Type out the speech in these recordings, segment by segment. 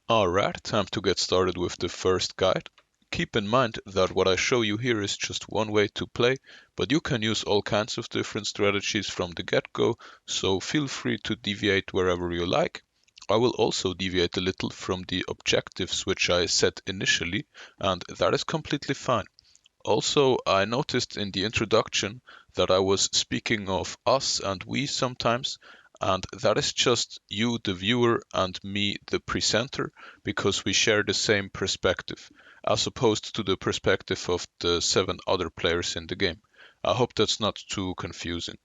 Alright, time to get started with the first guide. Keep in mind that what I show you here is just one way to play, but you can use all kinds of different strategies from the get-go, so feel free to deviate wherever you like. I will also deviate a little from the objectives which I set initially, and that is completely fine. Also, I noticed in the introduction that I was speaking of us and we sometimes, and that is just you, the viewer, and me, the presenter, because we share the same perspective, as opposed to the perspective of the 7 other players in the game. I hope that's not too confusing.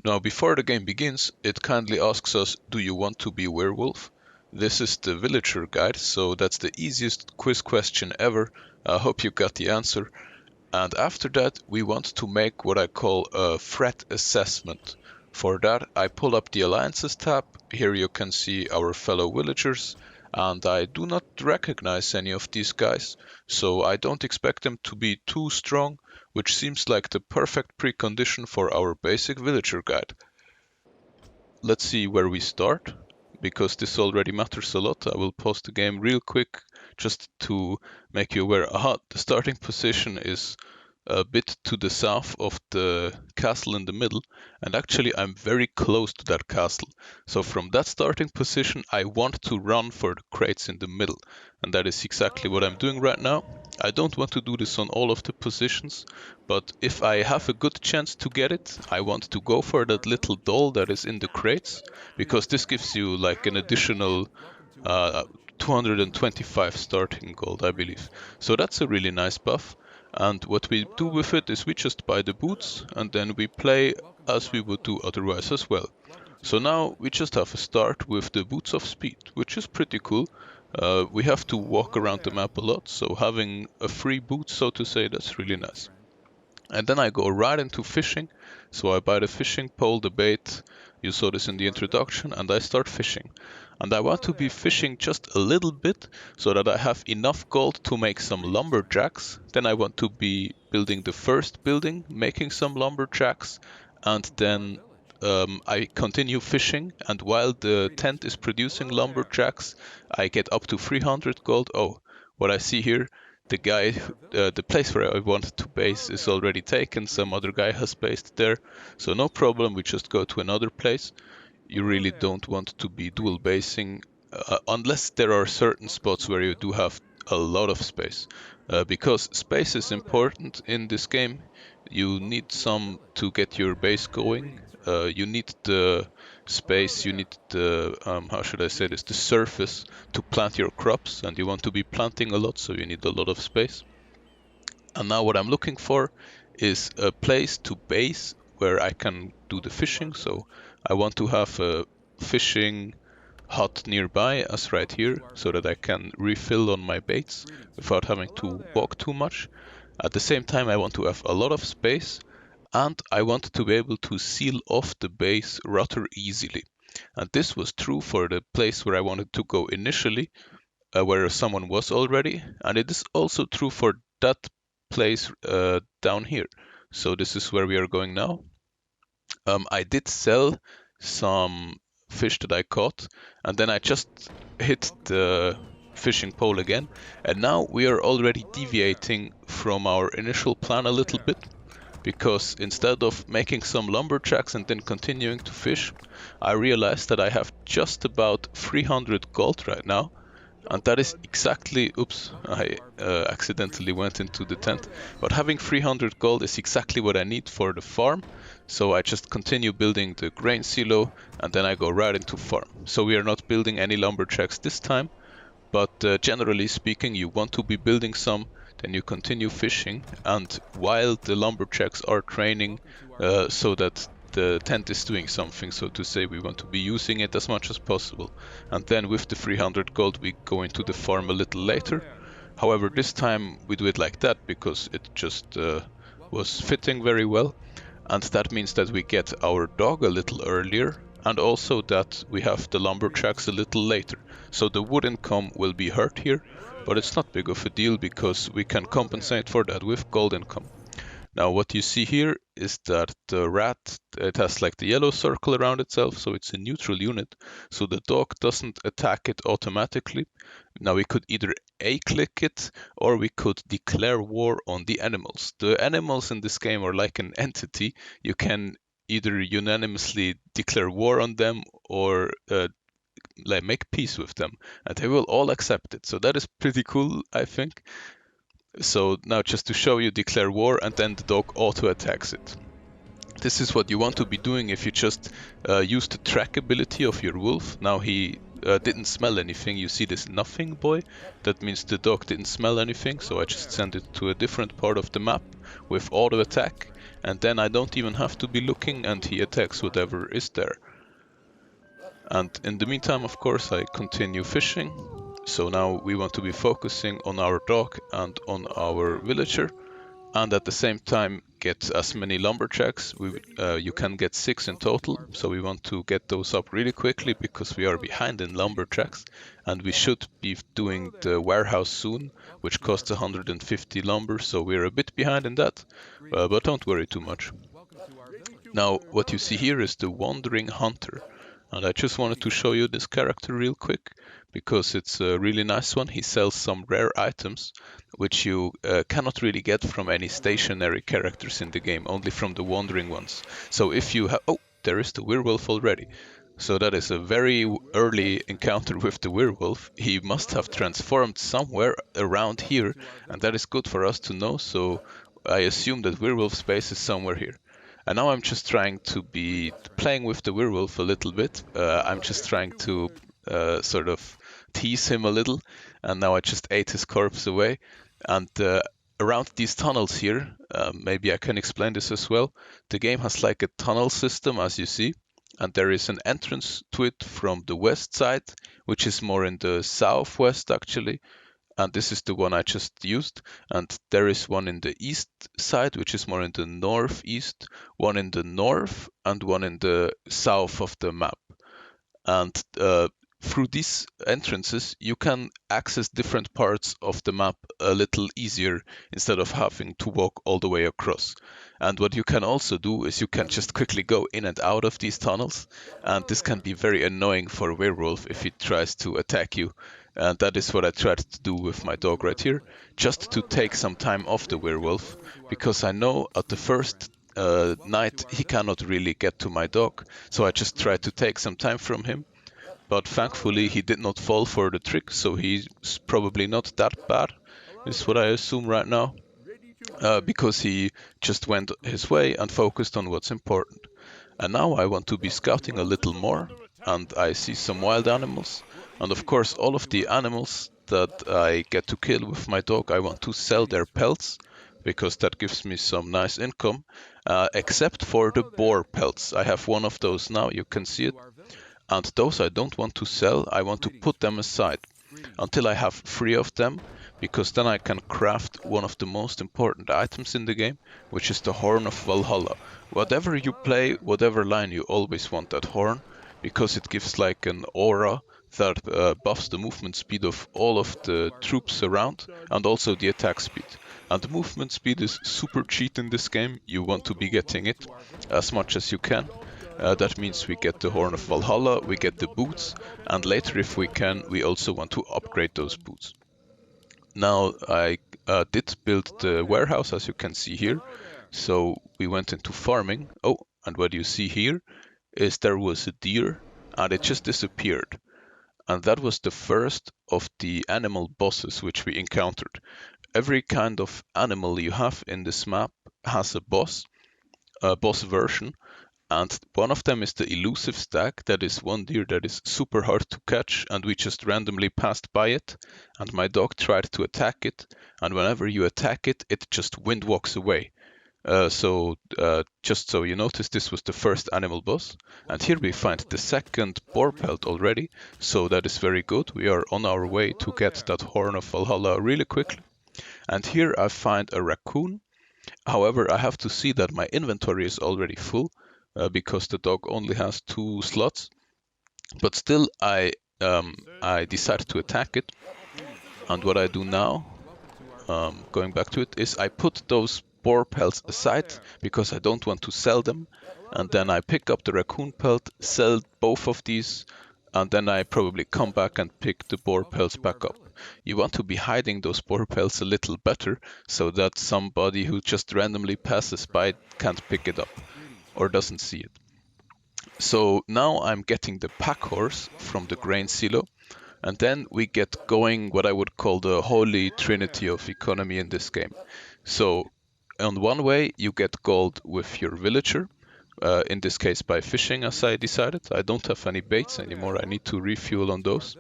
Now, before the game begins, it kindly asks us, do you want to be werewolf? This is the villager guide, so that's the easiest quiz question ever. I hope you got the answer. And after that, we want to make what I call a threat assessment. For that, I pull up the Alliances tab. Here you can see our fellow villagers, and I do not recognize any of these guys, so I don't expect them to be too strong, which seems like the perfect precondition for our basic villager guide. Let's see where we start, because this already matters a lot. I will pause the game real quick just to make you aware. Aha, the starting position is a bit to the south of the castle in the middle, and actually I'm very close to that castle. So from that starting position, I want to run for the crates in the middle, and that is exactly what I'm doing right now. I don't want to do this on all of the positions, but if I have a good chance to get it, I want to go for that little doll that is in the crates, because this gives you like an additional 225 starting gold, I believe. So that's a really nice buff. And what we do with it is we just buy the boots and then we play as we would do otherwise as well. So now we just have a start with the boots of speed, which is pretty cool. We have to walk around the map a lot, so having a free boot, so to say, that's really nice. And then I go right into fishing. So I buy the fishing pole, the bait, you saw this in the introduction, and I start fishing. And I want to be fishing just a little bit so that I have enough gold to make some lumberjacks. Then I want to be building the first building, making some lumberjacks, and then I continue fishing. And while the tent is producing lumberjacks, I get up to 300 gold. Oh, what I see here, the place where I wanted to base is already taken. Some other guy has based there, so no problem. We just go to another place. You really don't want to be dual basing unless there are certain spots where you do have a lot of space, because space is important in this game. You need some to get your base going. You need the space, you need the how should I say this, the surface to plant your crops, and you want to be planting a lot, so you need a lot of space. And now what I'm looking for is a place to base where I can do the fishing. So I want to have a fishing hut nearby, as right here, so that I can refill on my baits without having to walk too much. At the same time, I want to have a lot of space, and I want to be able to seal off the base rather easily. And this was true for the place where I wanted to go initially, where someone was already, and it is also true for that place down here. So this is where we are going now. I did sell some fish that I caught, and then I just hit the fishing pole again, and now we are already deviating from our initial plan a little bit, because instead of making some lumberjacks and then continuing to fish, I realized that I have just about 300 gold right now, and that is exactly, oops, I accidentally went into the tent. But having 300 gold is exactly what I need for the farm. So I just continue building the grain silo, and then I go right into farm. So we are not building any lumberjacks this time, but generally speaking, you want to be building some, then you continue fishing, and while the lumberjacks are training, so that the tent is doing something, so to say, we want to be using it as much as possible. And then with the 300 gold, we go into the farm a little later. However, this time we do it like that because it just was fitting very well. And that means that we get our dog a little earlier, and also that we have the lumberjacks a little later. So the wood income will be hurt here, but it's not big of a deal because we can compensate for that with gold income. Now what you see here is that the rat, it has like the yellow circle around itself, so it's a neutral unit. So the dog doesn't attack it automatically. Now we could either A-click it, or we could declare war on the animals. The animals in this game are like an entity. You can either unanimously declare war on them or like make peace with them, and they will all accept it. So that is pretty cool, I think. So now just to show you, declare war, and then the dog auto attacks it. This is what you want to be doing if you just use the track ability of your wolf. Now he didn't smell anything. You see this nothing boy? That means the dog didn't smell anything, so I just send it to a different part of the map with auto attack, and then I don't even have to be looking, and he attacks whatever is there. And in the meantime, of course, I continue fishing. So now we want to be focusing on our dog and on our villager, and at the same time get as many lumberjacks. You can get 6 in total, so we want to get those up really quickly because we are behind in lumberjacks, and we should be doing the warehouse soon, which costs 150 lumber, so we're a bit behind in that, but don't worry too much. Now what you see here is the Wandering Hunter. And I just wanted to show you this character real quick, because it's a really nice one. He sells some rare items, which you cannot really get from any stationary characters in the game, only from the wandering ones. So if you have... Oh, there is the werewolf already. So that is a very early encounter with the werewolf. He must have transformed somewhere around here, and that is good for us to know. So I assume that werewolf space is somewhere here. And now I'm just trying to be playing with the werewolf a little bit. I'm just trying to sort of tease him a little. And now I just ate his corpse away. And around these tunnels here, maybe I can explain this as well. The game has like a tunnel system, as you see. And there is an entrance to it from the west side, which is more in the southwest actually. And this is the one I just used. And there is one in the east side, which is more in the northeast, one in the north, and one in the south of the map. And through these entrances, you can access different parts of the map a little easier instead of having to walk all the way across. And what you can also do is you can just quickly go in and out of these tunnels, and this can be very annoying for a werewolf if he tries to attack you. And that is what I tried to do with my dog right here, just to take some time off the werewolf, because I know at the first night he cannot really get to my dog, so I just tried to take some time from him. But thankfully he did not fall for the trick, so he's probably not that bad, is what I assume right now, because he just went his way and focused on what's important. And now I want to be scouting a little more, and I see some wild animals. And of course, all of the animals that I get to kill with my dog, I want to sell their pelts, because that gives me some nice income, except for the boar pelts. I have one of those now, you can see it. And those I don't want to sell, I want to put them aside until I have 3 of them, because then I can craft one of the most important items in the game, which is the Horn of Valhalla. Whatever you play, whatever line, you always want that horn, because it gives like an aura that buffs the movement speed of all of the troops around, and also the attack speed. And the movement speed is super cheap in this game. You want to be getting it as much as you can. That means we get the Horn of Valhalla, we get the boots, and later if we can, we also want to upgrade those boots. Now I did build the warehouse, as you can see here, so we went into farming. Oh, and what you see here is there was a deer, and it just disappeared. And that was the first of the animal bosses which we encountered. Every kind of animal you have in this map has a boss version. And one of them is the elusive stag. That is one deer that is super hard to catch, and we just randomly passed by it, and my dog tried to attack it, and whenever you attack it, it just wind walks away. Just so you notice, this was the first animal boss, and here we find the second boar pelt already, so that is very good. We are on our way to get that Horn of Valhalla really quickly. And here I find a raccoon. However, I have to see that my inventory is already full, because the dog only has 2 slots. But still, I decide to attack it. And what I do now, going back to it, is I put those boar pelts aside because I don't want to sell them. And then I pick up the raccoon pelt, sell both of these, and then I probably come back and pick the boar pelts back up. You want to be hiding those boar pelts a little better so that somebody who just randomly passes by can't pick it up or doesn't see it. So now I'm getting the pack horse from the grain silo, and then we get going what I would call the holy trinity of economy in this game. So on one way, you get gold with your villager, in this case by fishing, as I decided. I don't have any baits anymore, I need to refuel on those.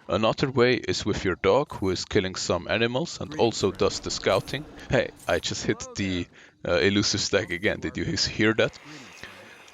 Another way is with your dog, who is killing some animals and also does the scouting. Hey, I just hit the elusive stag again, did you hear that?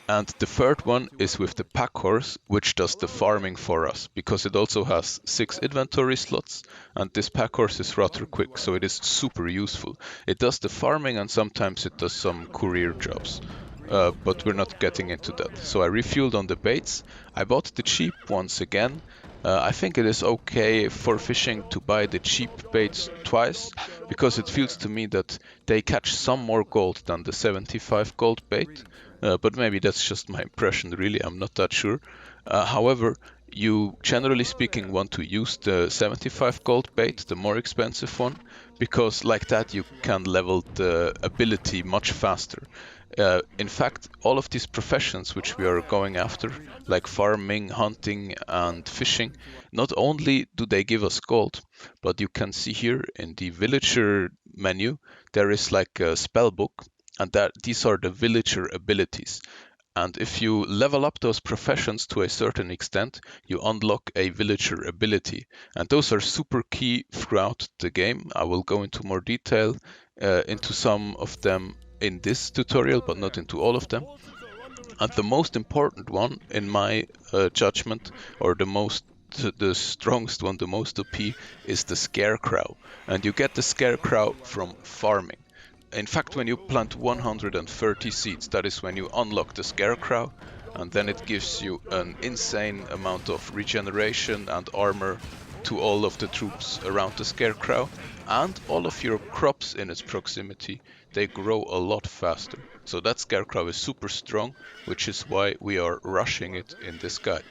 And the third one is with the pack horse, which does the farming for us, because it also has 6 inventory slots, and this pack horse is rather quick, so it is super useful. It does the farming and sometimes it does some courier jobs, but we're not getting into that. So I refueled on the baits. I bought the cheap ones again. I think it is okay for fishing to buy the cheap baits twice, because it feels to me that they catch some more gold than the 75 gold bait. But maybe that's just my impression, really, I'm not that sure. However, you generally speaking want to use the 75 gold bait, the more expensive one, because like that you can level the ability much faster. In fact, all of these professions which we are going after, like farming, hunting, and fishing, not only do they give us gold, but you can see here in the villager menu, there is like a spell book, and that these are the villager abilities. And if you level up those professions to a certain extent, you unlock a villager ability. And those are super key throughout the game. I will go into more detail into some of them in this tutorial, but not into all of them. And the most important one, in my judgment, or the strongest one, the most OP, is the Scarecrow. And you get the Scarecrow from farming. In fact, when you plant 130 seeds, that is when you unlock the Scarecrow, and then it gives you an insane amount of regeneration and armor to all of the troops around the Scarecrow, and all of your crops in its proximity, they grow a lot faster. So that Scarecrow is super strong, which is why we are rushing it in this guide.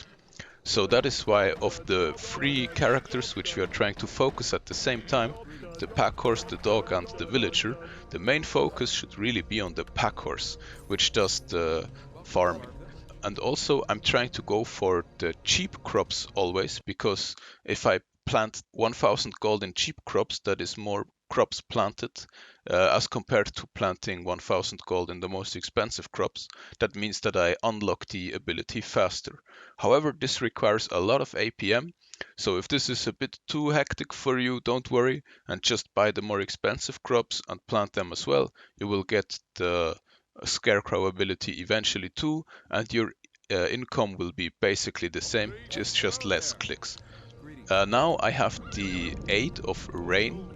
So that is why of the 3 characters which we are trying to focus at the same time, the pack horse, the dog, and the villager, the main focus should really be on the pack horse, which does the farming. And also I'm trying to go for the cheap crops always, because if I plant 1000 gold in cheap crops, that is more crops planted as compared to planting 1000 gold in the most expensive crops. That means that I unlock the ability faster. However, this requires a lot of APM, so if this is a bit too hectic for you, don't worry and just buy the more expensive crops and plant them as well. You will get the Scarecrow ability eventually too, and your income will be basically the same, just less clicks. Now I have the aid of rain.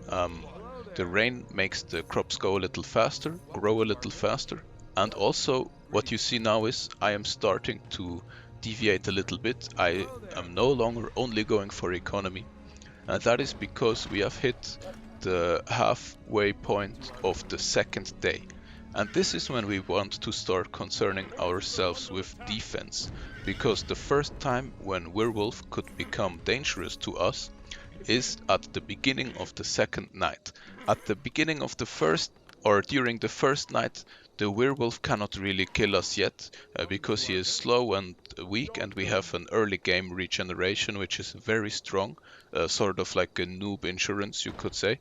The rain makes the crops go a little faster, grow a little faster. And also what you see now is I am starting to deviate a little bit. I am no longer only going for economy. And that is because we have hit the halfway point of the second day. And this is when we want to start concerning ourselves with defense, because the first time when werewolf could become dangerous to us is at the beginning of the second night. At the beginning of the first, or during the first night, the werewolf cannot really kill us yet, because he is slow and weak, and we have an early game regeneration which is very strong, sort of like a noob insurance, you could say.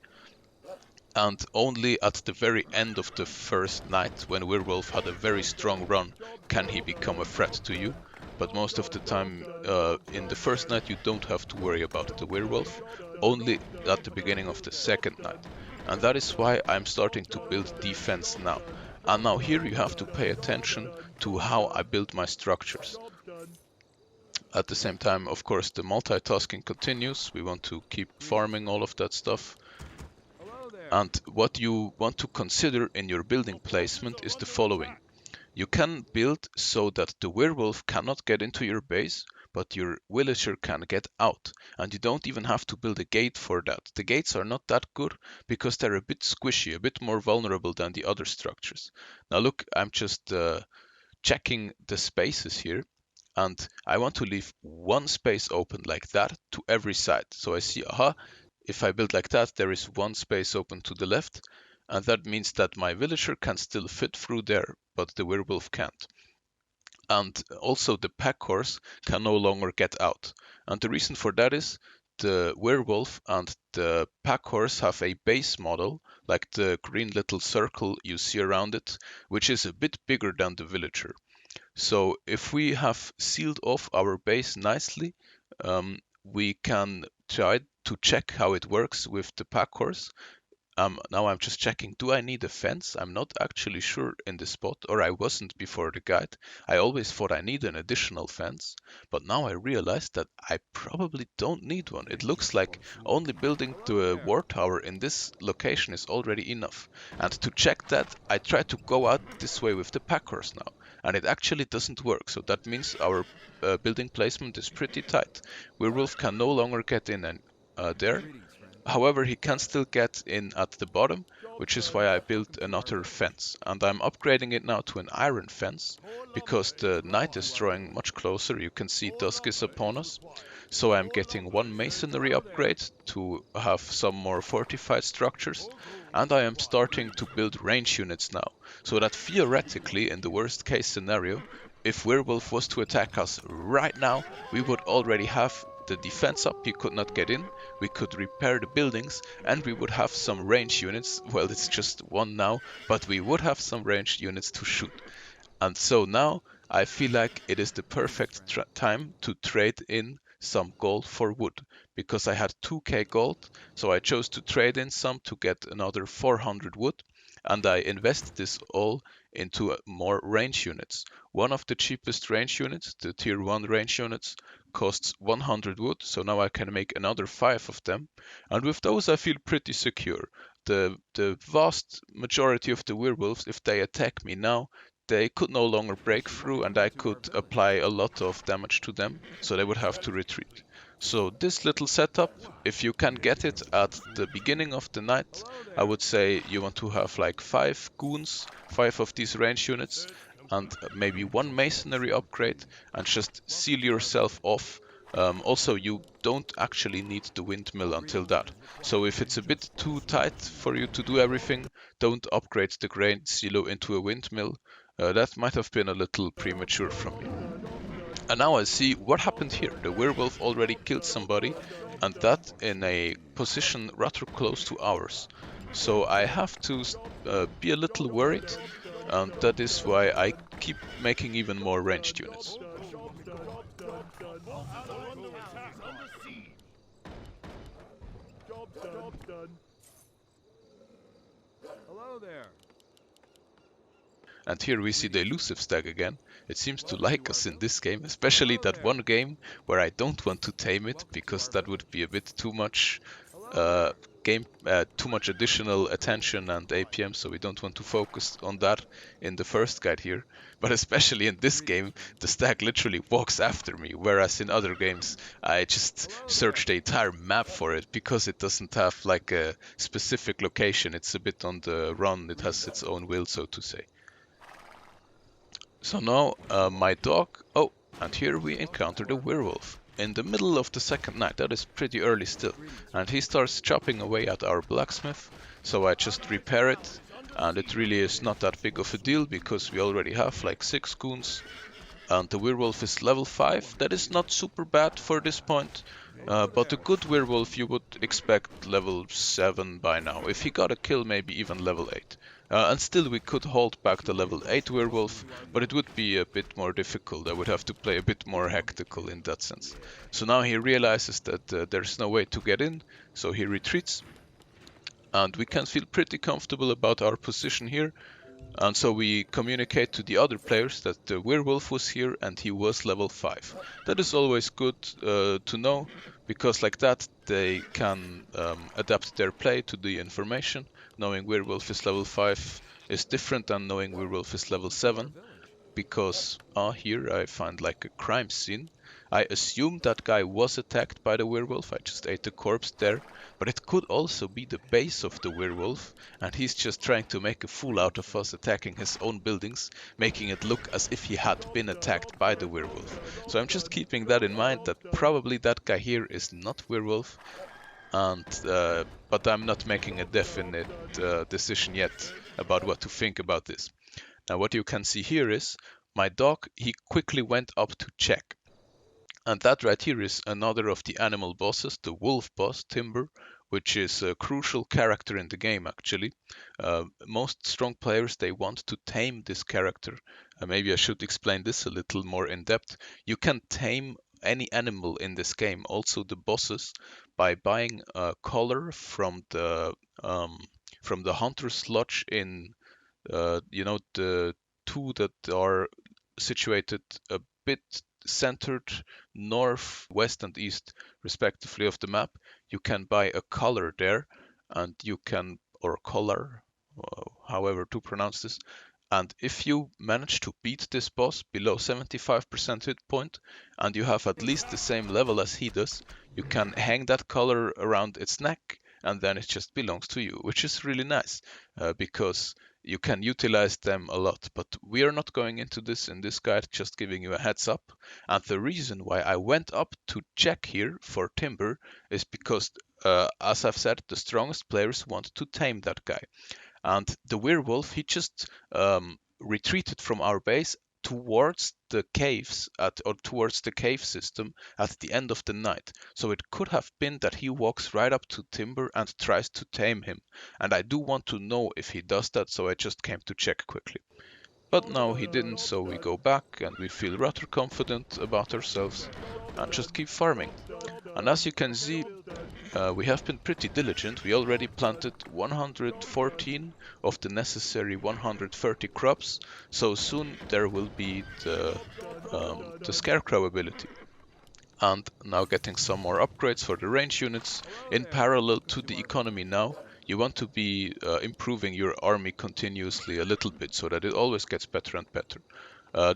And only at the very end of the first night, when Werewolf had a very strong run, can he become a threat to you. But most of the time, in the first night, you don't have to worry about the Werewolf, only at the beginning of the second night. And that is why I'm starting to build defense now. And now here you have to pay attention to how I build my structures. At the same time, of course, the multitasking continues. We want to keep farming all of that stuff. And what you want to consider in your building placement is the following. You can build so that the werewolf cannot get into your base, but your villager can get out. And you don't even have to build a gate for that. The gates are not that good because they're a bit squishy, a bit more vulnerable than the other structures. Now look, I'm just checking the spaces here, and I want to leave one space open like that to every side. So I see, aha, if I build like that, there is one space open to the left, and that means that my villager can still fit through there, but the werewolf can't. And also the pack horse can no longer get out. And the reason for that is the werewolf and the pack horse have a base model, like the green little circle you see around it, which is a bit bigger than the villager. So if we have sealed off our base nicely, we can try to check how it works with the pack horse. Now I'm just checking, do I need a fence? I'm not actually sure in the spot, or I wasn't before the guide. I always thought I need an additional fence, but now I realize that I probably don't need one. It looks like only building the war tower in this location is already enough. And to check that, I try to go out this way with the pack horse now, and it actually doesn't work. So that means our building placement is pretty tight. Werewolf can no longer get in and there. However, he can still get in at the bottom, which is why I built another fence. And I'm upgrading it now to an iron fence, because the night is drawing much closer. You can see dusk is upon us. So I'm getting one masonry upgrade to have some more fortified structures. And I am starting to build range units now, so that theoretically, in the worst case scenario, if Werewolf was to attack us right now, we would already have the defense up, he could not get in, we could repair the buildings, and we would have some range units. Well, it's just one now, but we would have some ranged units to shoot. And so now I feel like it is the perfect time to trade in some gold for wood, because I had 2k gold, so I chose to trade in some to get another 400 wood, and I invested this all into more range units. One of the cheapest range units, the tier 1 range units, costs 100 wood, so now I can make another 5 of them, and with those I feel pretty secure. The vast majority of the werewolves, if they attack me now, they could no longer break through, and I could apply a lot of damage to them, so they would have to retreat. So this little setup, if you can get it at the beginning of the night, I would say you want to have like 5 goons, 5 of these range units, and maybe one masonry upgrade, and just seal yourself off. Also, you don't actually need the windmill until that. So if it's a bit too tight for you to do everything, don't upgrade the grain silo into a windmill. That might have been a little premature from me. And now I see what happened here. The werewolf already killed somebody, and that in a position rather close to ours. So I have to be a little worried, and that is why I keep making even more ranged units. Hello there. And here we see the elusive stag again. It seems to like us in this game, especially that one game where I don't want to tame it, because that would be a bit too much too much additional attention and APM, so we don't want to focus on that in the first guide here. But especially in this game, the stag literally walks after me, whereas in other games I just searched the entire map for it, because it doesn't have like a specific location. It's a bit on the run, it has its own will, so to say. So now my dog, oh, and here we encounter the werewolf in the middle of the second night. That is pretty early still, and he starts chopping away at our blacksmith, so I just repair it, and it really is not that big of a deal, because we already have like 6 goons, and the werewolf is level 5. That is not super bad for this point, but a good werewolf you would expect level 7 by now. If he got a kill, maybe even level 8. And still we could hold back the level 8 werewolf, but it would be a bit more difficult. I would have to play a bit more hectical in that sense. So now he realizes that there's no way to get in, so he retreats. And we can feel pretty comfortable about our position here. And so we communicate to the other players that the werewolf was here and he was level 5. That is always good to know, because like that they can adapt their play to the information. Knowing werewolf is level 5 is different than knowing werewolf is level 7, because here I find like a crime scene, I assumed that guy was attacked by the werewolf. I just ate the corpse there. But it could also be the base of the werewolf, and he's just trying to make a fool out of us, attacking his own buildings, making it look as if he had been attacked by the werewolf. So I'm just keeping that in mind, that probably that guy here is not werewolf, and but I'm not making a definite decision yet about what to think about this. Now, what you can see here is my dog, he quickly went up to check. And that right here is another of the animal bosses, the wolf boss, Timber, which is a crucial character in the game actually. Most strong players, they want to tame this character. Maybe I should explain this a little more in depth. You can tame any animal in this game, also the bosses, by buying a collar um, from the hunter's lodge in the two that are situated a bit centered north, west, and east, respectively, of the map. You can buy a color there, and you can, or color, however to pronounce this. And if you manage to beat this boss below 75% hit point, and you have at least the same level as he does, you can hang that color around its neck, and then it just belongs to you, which is really nice because you can utilize them a lot. But we are not going into this in this guide, just giving you a heads up. And the reason why I went up to check here for Timber is because, as I've said, the strongest players want to tame that guy. And the werewolf, he just retreated from our base towards the caves or towards the cave system at the end of the night. So it could have been that he walks right up to Timber and tries to tame him. And I do want to know if he does that, so I just came to check quickly. But no, he didn't, so we go back and we feel rather confident about ourselves and just keep farming. And as you can see, we have been pretty diligent. We already planted 114 of the necessary 130 crops, so soon there will be the Scarecrow ability. And now getting some more upgrades for the range units. In parallel to the economy now, you want to be improving your army continuously a little bit so that it always gets better and better.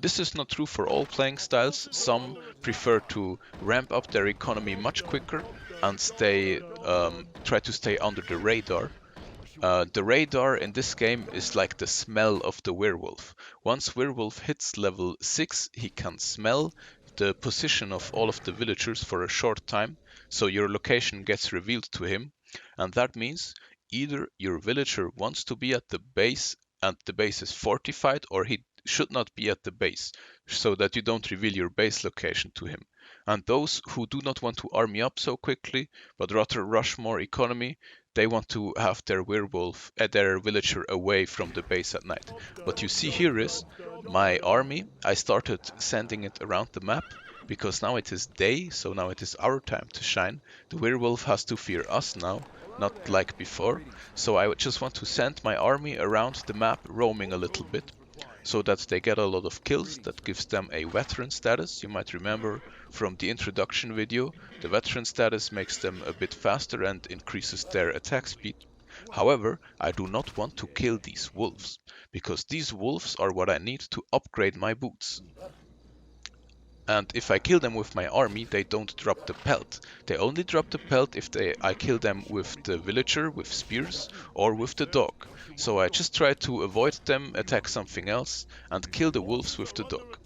This is not true for all playing styles. Some prefer to ramp up their economy much quicker and try to stay under the radar. The radar in this game is like the smell of the werewolf. Once werewolf hits level 6, he can smell the position of all of the villagers for a short time, so your location gets revealed to him, and that means either your villager wants to be at the base and the base is fortified, or he should not be at the base, so that you don't reveal your base location to him. And those who do not want to army up so quickly, but rather rush more economy, they want to have their villager away from the base at night. What you see here is my army. I started sending it around the map because now it is day, so now it is our time to shine. The werewolf has to fear us now, not like before. So I just want to send my army around the map, roaming a little bit, so that they get a lot of kills. That gives them a veteran status. You might remember from the introduction video, the veteran status makes them a bit faster and increases their attack speed. However, I do not want to kill these wolves, because these wolves are what I need to upgrade my boots. And if I kill them with my army, they don't drop the pelt. They only drop the pelt if I kill them with the villager, with spears, or with the dog. So I just try to avoid them, attack something else, and kill the wolves with the dog.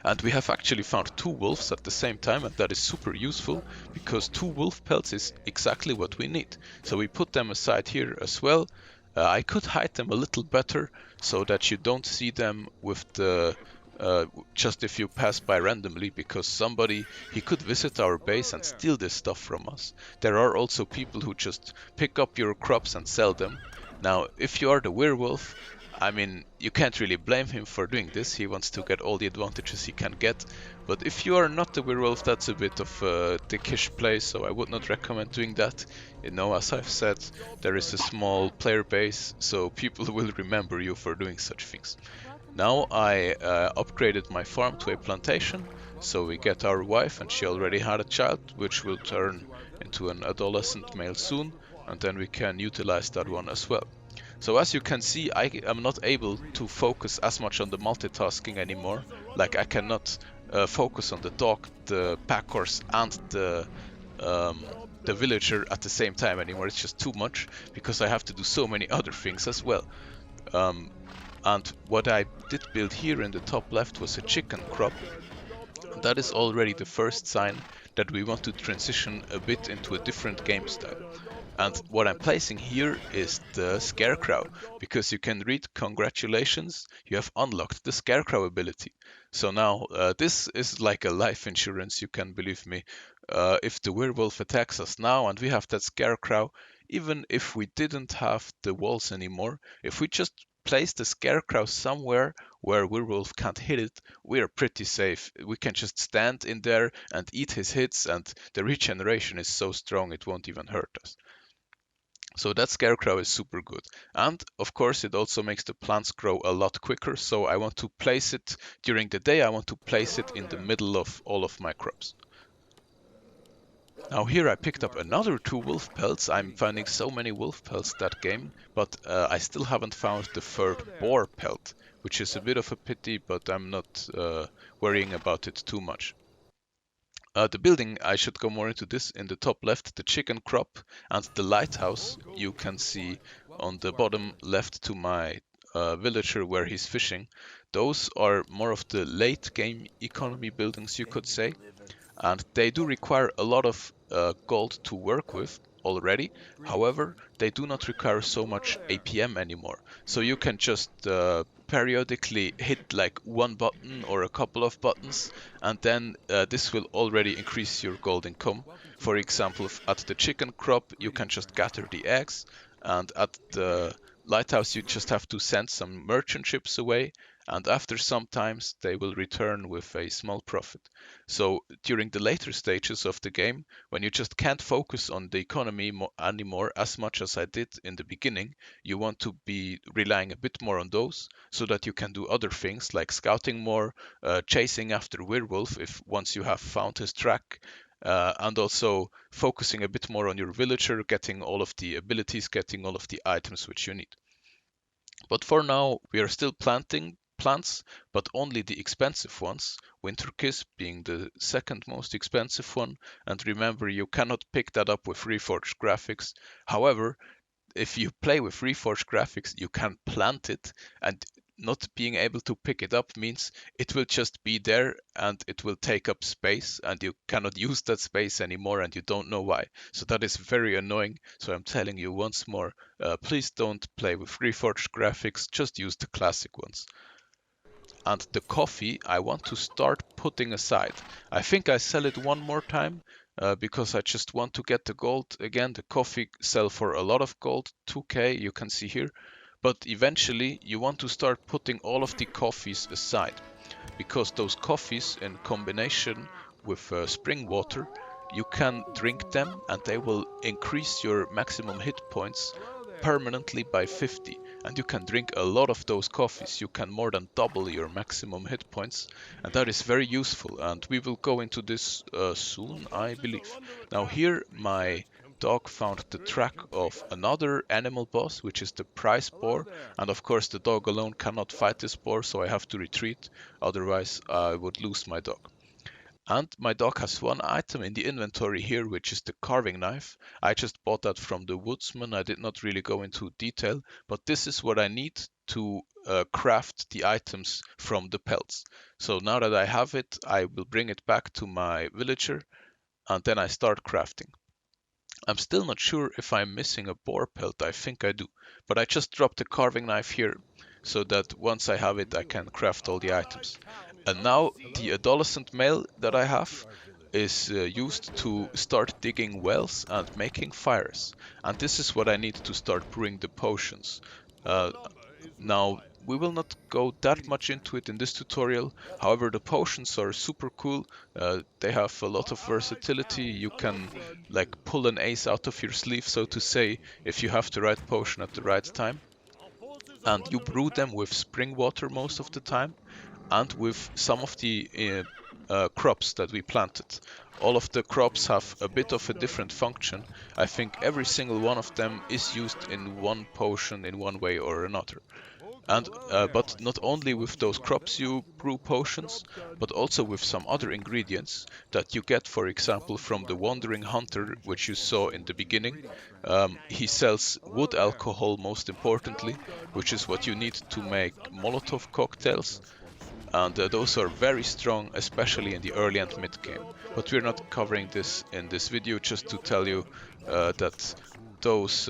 And we have actually found two wolves at the same time, and that is super useful, because two wolf pelts is exactly what we need. So we put them aside here as well. I could hide them a little better, so that you don't see them with the just if you pass by randomly, because he could visit our base and steal this stuff from us. There are also people who just pick up your crops and sell them. Now, if you are the werewolf, I mean, you can't really blame him for doing this. He wants to get all the advantages he can get. But if you are not the werewolf, that's a bit of a dickish play, so I would not recommend doing that. As I've said, there is a small player base, so people will remember you for doing such things. Now I upgraded my farm to a plantation, so we get our wife, and she already had a child, which will turn into an adolescent male soon, and then we can utilize that one as well. So as you can see, I am not able to focus as much on the multitasking anymore. Like I cannot focus on the dog, the pack horse, and the villager at the same time anymore. It's just too much because I have to do so many other things as well. Um, and what I did build here in the top left was a chicken crop. That is already the first sign that we want to transition a bit into a different game style. And what I'm placing here is the Scarecrow, because you can read congratulations, you have unlocked the Scarecrow ability. So now this is like a life insurance, you can believe me. If the werewolf attacks us now and we have that Scarecrow, even if we didn't have the walls anymore, if we just place the Scarecrow somewhere where werewolf can't hit it, we are pretty safe. We can just stand in there and eat his hits, and the regeneration is so strong it won't even hurt us. So that Scarecrow is super good. And of course, it also makes the plants grow a lot quicker. So I want to place it during the day. I want to place it in the middle of all of my crops. Now here I picked up another two wolf pelts. I'm finding so many wolf pelts that game, but I still haven't found the third boar pelt, which is a bit of a pity, but I'm not worrying about it too much. The building, I should go more into this. In the top left, the chicken crop and the lighthouse you can see on the bottom left to my villager where he's fishing. Those are more of the late game economy buildings, you could say, and they do require a lot of gold to work with already. However, they do not require so much APM anymore. So you can just periodically hit like one button or a couple of buttons, and then this will already increase your gold income. For example, at the chicken crop, you can just gather the eggs, and at the lighthouse, you just have to send some merchant ships away, and after some times, they will return with a small profit. So during the later stages of the game, when you just can't focus on the economy anymore as much as I did in the beginning, you want to be relying a bit more on those so that you can do other things like scouting more, chasing after werewolf if once you have found his track, and also focusing a bit more on your villager, getting all of the abilities, getting all of the items which you need. But for now, we are still planting plants, but only the expensive ones, Winter Kiss being the second most expensive one. And remember, you cannot pick that up with Reforged graphics. However, if you play with Reforged graphics, you can plant it, and not being able to pick it up means it will just be there and it will take up space, and you cannot use that space anymore and you don't know why. So that is very annoying. So I'm telling you once more, please don't play with Reforged graphics, just use the classic ones. And the coffee I want to start putting aside. I think I sell it one more time because I just want to get the gold again. The coffee sell for a lot of gold, 2k, you can see here. But eventually you want to start putting all of the coffees aside, because those coffees in combination with spring water, you can drink them and they will increase your maximum hit points permanently by 50. And you can drink a lot of those coffees. You can more than double your maximum hit points, and that is very useful. And we will go into this soon, I believe. Now here my dog found the track of another animal boss, which is the prize boar, and of course the dog alone cannot fight this boar, so I have to retreat, otherwise I would lose my dog. And my dog has one item in the inventory here, which is the carving knife. I just bought that from the woodsman. I did not really go into detail, but this is what I need to craft the items from the pelts. So now that I have it, I will bring it back to my villager and then I start crafting. I'm still not sure if I'm missing a boar pelt. I think I do, but I just dropped the carving knife here so that once I have it, I can craft all the items. And now the adolescent male that I have is used to start digging wells and making fires. And this is what I need to start brewing the potions. Uh, Now, we will not go that much into it in this tutorial. However, the potions are super cool. They have a lot of versatility. You can like pull an ace out of your sleeve, so to say, if you have the right potion at the right time. And you brew them with spring water most of the time, and with some of the crops that we planted. All of the crops have a bit of a different function. I think every single one of them is used in one potion in one way or another. And Hello there. but not only with those crops you brew potions, Job done. but also with some other ingredients that you get, for example, from the wandering hunter, which you saw in the beginning. He sells Hello wood there. alcohol, most importantly, Job done. which is what you need to make Molotov cocktails, and those are very strong, especially in the Job early and done. mid game. Job But done. we're not Job done. covering this in this video, just to Job tell you done. that those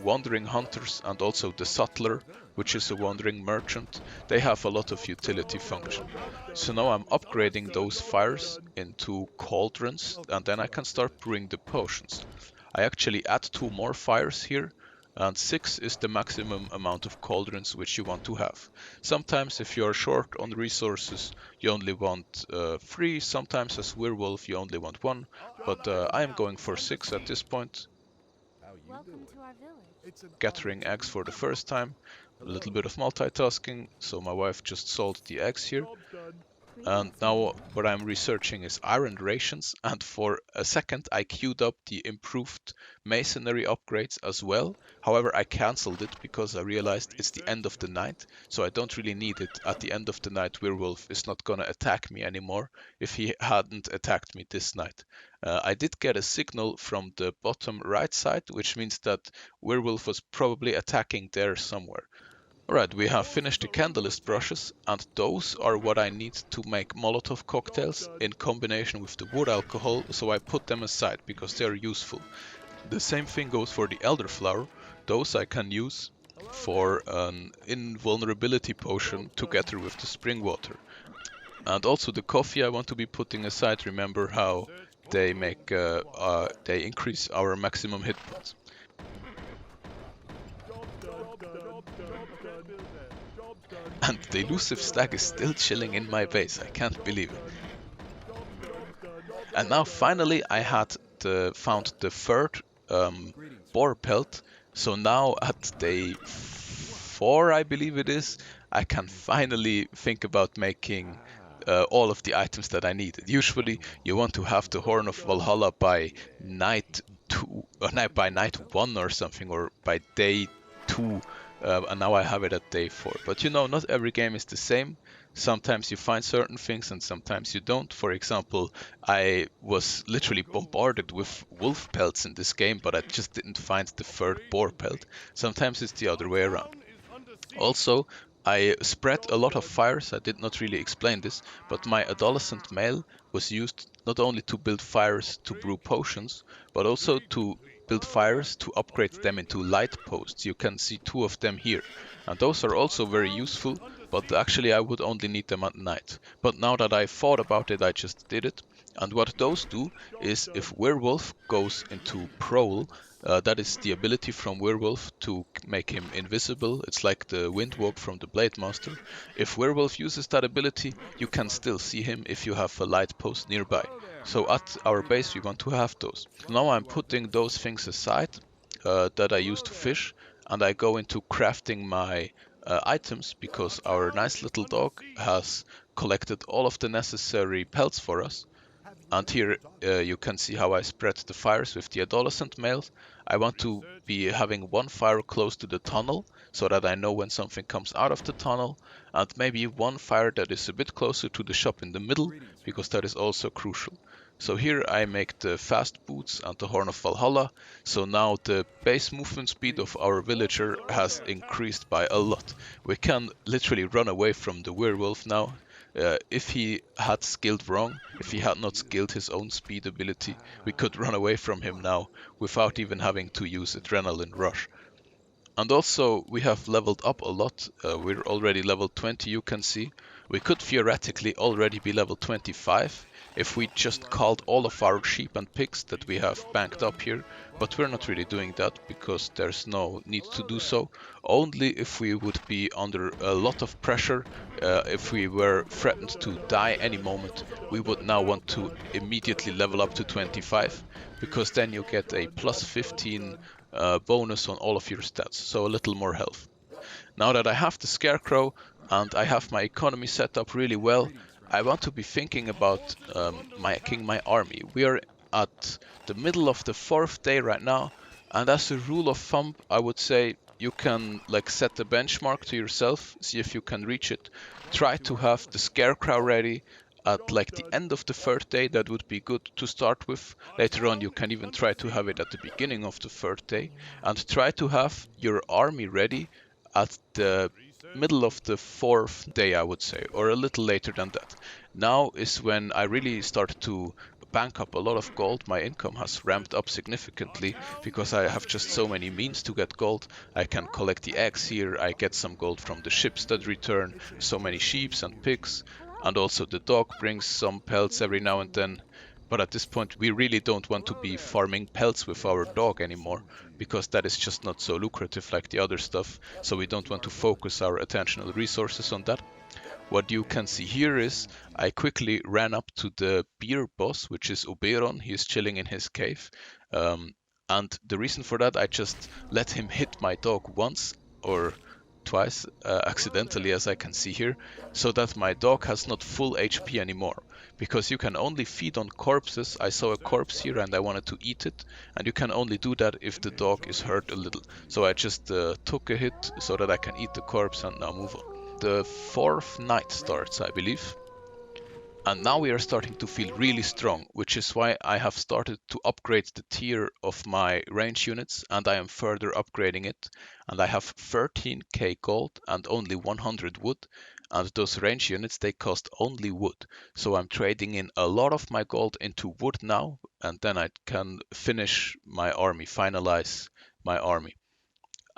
wandering hunters and also the sutler, which is a wandering merchant, they have a lot of utility function. So now I'm upgrading those fires into cauldrons, and then I can start brewing the potions. I actually add 2 more fires here, and 6 is the maximum amount of cauldrons which you want to have. Sometimes if you're short on resources, you only want 3, sometimes as werewolf you only want 1, but I am going for 6 at this point, gathering eggs for the first time. A little bit of multitasking, so my wife just sold the eggs here. Job done. And now what I'm researching is iron rations, and for a second I queued up the improved masonry upgrades as well. However, I cancelled it because I realized it's the end of the night, so I don't really need it. At the end of the night, Werewolf is not gonna attack me anymore if he hadn't attacked me this night. I did get a signal from the bottom right side, which means that Werewolf was probably attacking there somewhere. Alright, we have finished the candleist brushes, and those are what I need to make Molotov Job cocktails done. in combination with the wood alcohol, so I put them aside because they are useful. The same thing goes for the elderflower. Those I can use Hello there. for an invulnerability Job potion done. together with the spring water. And also the coffee I want to be putting aside. Remember how Search they console. make they increase our maximum hit points. Job done. Job done. Job done. Job done. And the Job elusive done. stag is still chilling in Job my done. base. I can't Job believe it. done. Job done. And Job now done. finally I had found the third boar pelt. So now at day 4, I believe it is, I can finally think about making all of the items that I needed. Usually you want to have the Horn Job of done. Valhalla by night 2, or by night 1 or something, or by day 2. And now I have it at day 4. But you know, not every game is the same. Sometimes you find certain things and sometimes you don't. For example, I was literally bombarded with wolf pelts in this game, but I just didn't find the third boar pelt. Sometimes it's the other way Our around. town is under siege. Also, I spread a Job lot of done. fires. I did not really explain this, but my adolescent male was used not only to build fires to brew Drink. potions, but also Drink. to build Hello there. fires to upgrade them Drink. into light posts. You can see 2 of them here. And those are Our also very town is useful, under but siege. actually I would only need them at night. But now that I thought about it, I just did it. And what those do Job is if done. Werewolf goes into Prowl, that is the ability from Werewolf to make him invisible. It's like the Windwalk from the Blade Master. If Werewolf uses that ability, you can still see him if you have a light post nearby. Hello there. So at our base we want to have those. Now I'm putting those things aside that I use Hello to there. fish, and I go into crafting my items Our because our town nice is little under dog siege. has collected all of the necessary pelts for us. And here you can see how I spread the fires with the adolescent males. I want to Research be complete. having one fire close to the tunnel so that I know when something comes out of the tunnel, and maybe one fire that is a bit closer to the shop in the middle, because that is also crucial. So here I make the fast boots and the Horn of Valhalla, so now the base movement speed of our villager Hello has there. increased by a lot. We can literally run away from the werewolf now. If he had skilled wrong, if he had not skilled his own speed ability, we could run away from him now without even having to use Adrenaline Rush. And also, we have leveled up a lot. We're already level 20, you can see. We could theoretically already be level 25 if we just called all of our sheep and pigs that we have Job banked done. up here, but we're not really doing that because there's no need to Hello do there. so. Only if we would be under a lot of pressure, if we were threatened to die any moment, we would now want to immediately level up to 25, because then you get a plus 15 bonus on all of your stats, so a little more health. Now that I have the Scarecrow and I have my economy set up really well, I want to be thinking Our about fortress is under making attack. my army. We are at the middle of the 4th day right now, and as a rule of thumb, I would say you can like set a benchmark to yourself, see if you can reach it. Try to have the Scarecrow ready at like the end of the third day. That would be good to start with. Later on, you can even try to have it at the beginning of the third day, and try to have your army ready at the middle of the fourth day, I would say, or a little later than that. Now is when I really start to bank up a lot of gold. My income has ramped up significantly because I have just so many means to get gold. I can collect the eggs here, I get some gold from the ships that return, so many sheep and pigs, and also the dog brings some pelts every now and then. But at this point, we really don't want to be farming pelts with our dog anymore because that is just not so lucrative like the other stuff. So we don't want to focus our attentional resources on that. What you can see here is I quickly ran up to the beer boss, which is Oberon. He's chilling in his cave. Um, and the reason for that, I just let him hit my dog once or twice accidentally, as I can see here, so that my dog has not full HP anymore. Because you can only feed on corpses. I saw a corpse here and I wanted to eat it, and you can only do that if the dog is hurt a little. So I just took a hit so that I can eat the corpse and now move on. The fourth night starts, I believe. And now we are starting to feel really strong, which is why I have started to upgrade the tier of my range units, and I am further upgrading it. And I have 13k gold and only 100 wood, and those range units, they cost only wood. So I'm trading in a lot of my gold into wood now, and then I can finish my army, finalize my army.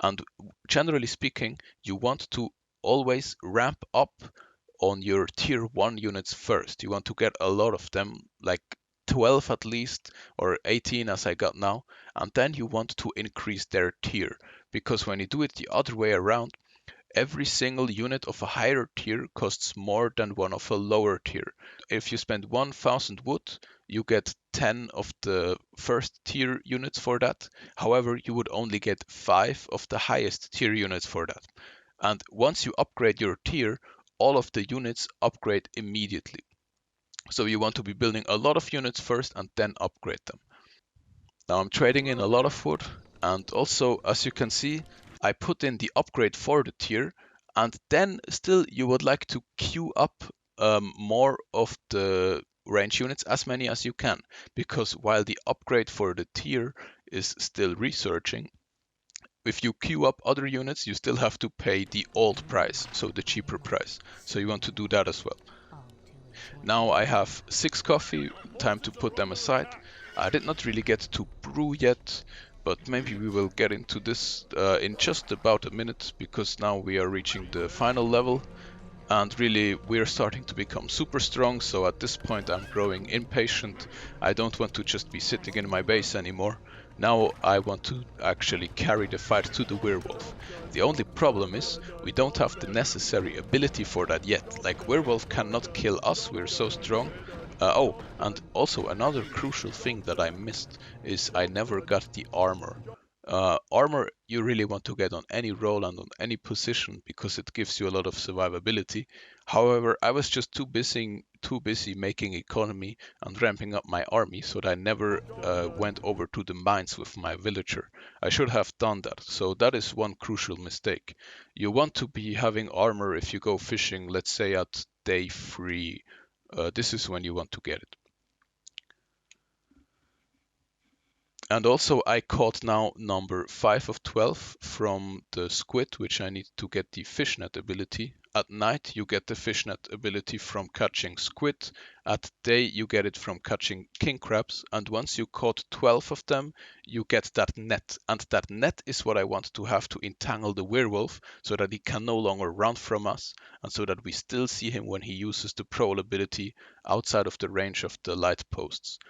And generally speaking, you want to always ramp up on your tier 1 units first. You want to get a lot of them, like 12 at least, or 18 as I got now, and then you want to increase their tier. Because when you do it the other way around, every single unit of a higher tier costs more than one of a lower tier. If you spend 1000 wood, you get 10 of the first tier units for that. However, you would only get 5 of the highest tier units for that. And once you upgrade your tier, all of the units upgrade immediately. So you want to be building a lot of units first and then upgrade them. Now I'm trading in a lot of wood, and also as you can see, I put in the upgrade for the tier, and then still you would like to queue up more of the range units, as many as you can, because while the upgrade for the tier is still researching, if you queue up other units, you still have to pay the old price, so the cheaper price. So you want to do that as well. Now I have 6 coffee, time to put them aside. I did not really get to brew yet, but maybe we will get into this in just about a minute, because now we are reaching the final level. And really, we're starting to become super strong, so at this point I'm growing impatient. I don't want to just be sitting in my base anymore. Now I want to actually carry the fight to the werewolf. The only problem is we don't have the necessary ability for that yet. Like, werewolf cannot kill us, we're so strong. Oh, and also another crucial thing that I missed is I never got the armor. Armor you really want to get on any role and on any position because it gives you a lot of survivability. However, I was just too busy making economy and ramping up my army, so that I never went over to the mines with my villager. I should have done that. So that is one crucial mistake. You want to be having armor if you go fishing, let's say at day 3. This is when you want to get it. And also I caught now number 5 of 12 from the squid, which I need to get the fishnet ability. At night you get the fishnet ability from catching squid. At day you get it from catching king crabs. And once you caught 12 of them, you get that net. And that net is what I want to have to entangle the werewolf so that he can no longer run from us, and so that we still see him when he uses the prowl ability outside of the range of the light posts.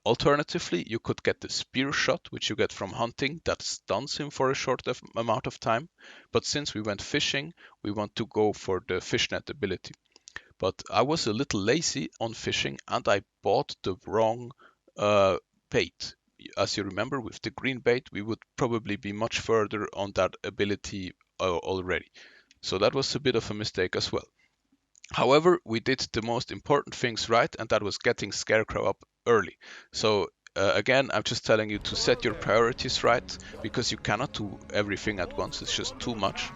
Alternatively, you could get the spear shot, which you get from hunting, that stuns him for a short amount of time. But since we went fishing, we want to go for the fishnet ability. But I was a little lazy on fishing and I bought the wrong uh, bait. As you remember, with the green bait, we would probably be much further on that ability already. So that was a bit of a mistake as well. However, we did the most important things right, and that was getting Scarecrow up early. So again, I'm just telling you to set your priorities right, because you cannot do everything at once. It's just too much.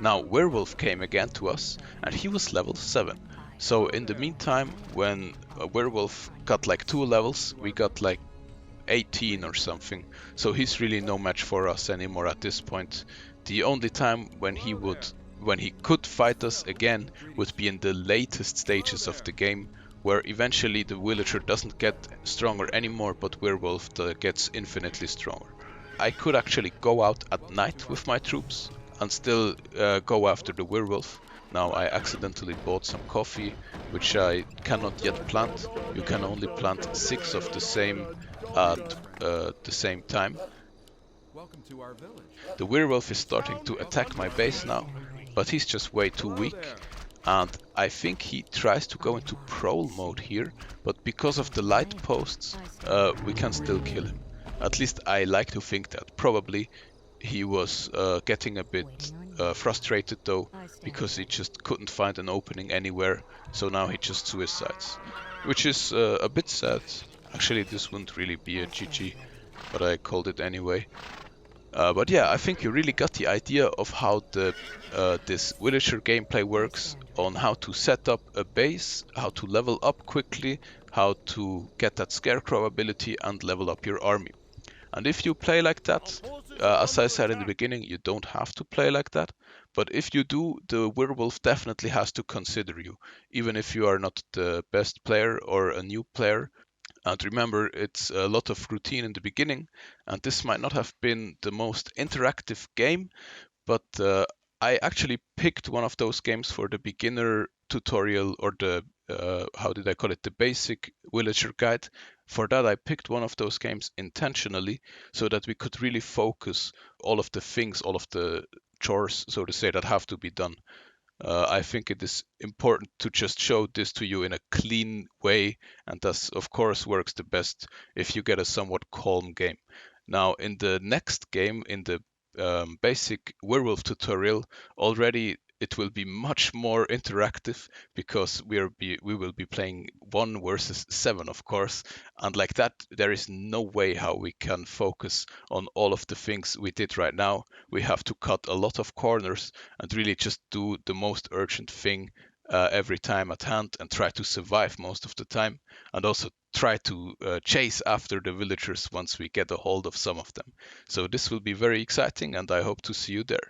Now, Werewolf came again to us, and he was level 7. So in the meantime, when Werewolf got like 2 levels, we got like 18 or something. So he's really no match for us anymore at this point. The only time when he could fight us again would be in the latest stages of the game, where eventually the villager doesn't get stronger anymore, but Werewolf gets infinitely stronger. I could actually go out at night with my troops and still go after the werewolf. Now I accidentally bought some coffee, which I cannot yet plant. You can only plant 6 of the same at the same time. The werewolf is starting to attack my base now, but he's just way too weak. And I think he tries to go into prowl mode here, but because of the light posts, we can still kill him. At least I like to think that. Probably he was getting a bit frustrated though, because he just couldn't find an opening anywhere, so now he just suicides. Which is a bit sad. Actually, this wouldn't really be a GG, but I called it anyway. But yeah, I think you really got the idea of how this villager gameplay works, on how to set up a base, how to level up quickly, how to get that Scarecrow ability and level up your army. And if you play like that, as I said in the beginning, you don't have to play like that. But if you do, the werewolf definitely has to consider you, even if you are not the best player or a new player. And remember, it's a lot of routine in the beginning, and this might not have been the most interactive game, but I actually picked one of those games for the beginner tutorial, or the how did I call it, the basic villager guide. For that, I picked one of those games intentionally, so that we could really focus all of the things, all of the chores, so to say, that have to be done. I think it is important to just show this to you in a clean way, and thus, of course, works the best if you get a somewhat calm game. Now, in the next game, in the basic werewolf tutorial, already it will be much more interactive, because we will be playing 1 versus 7, of course, and like that, there is no way how we can focus on all of the things we did right now. We have to cut a lot of corners and really just do the most urgent thing every time at hand, and try to survive most of the time, and also try to chase after the villagers once we get a hold of some of them. So this will be very exciting, and I hope to see you there.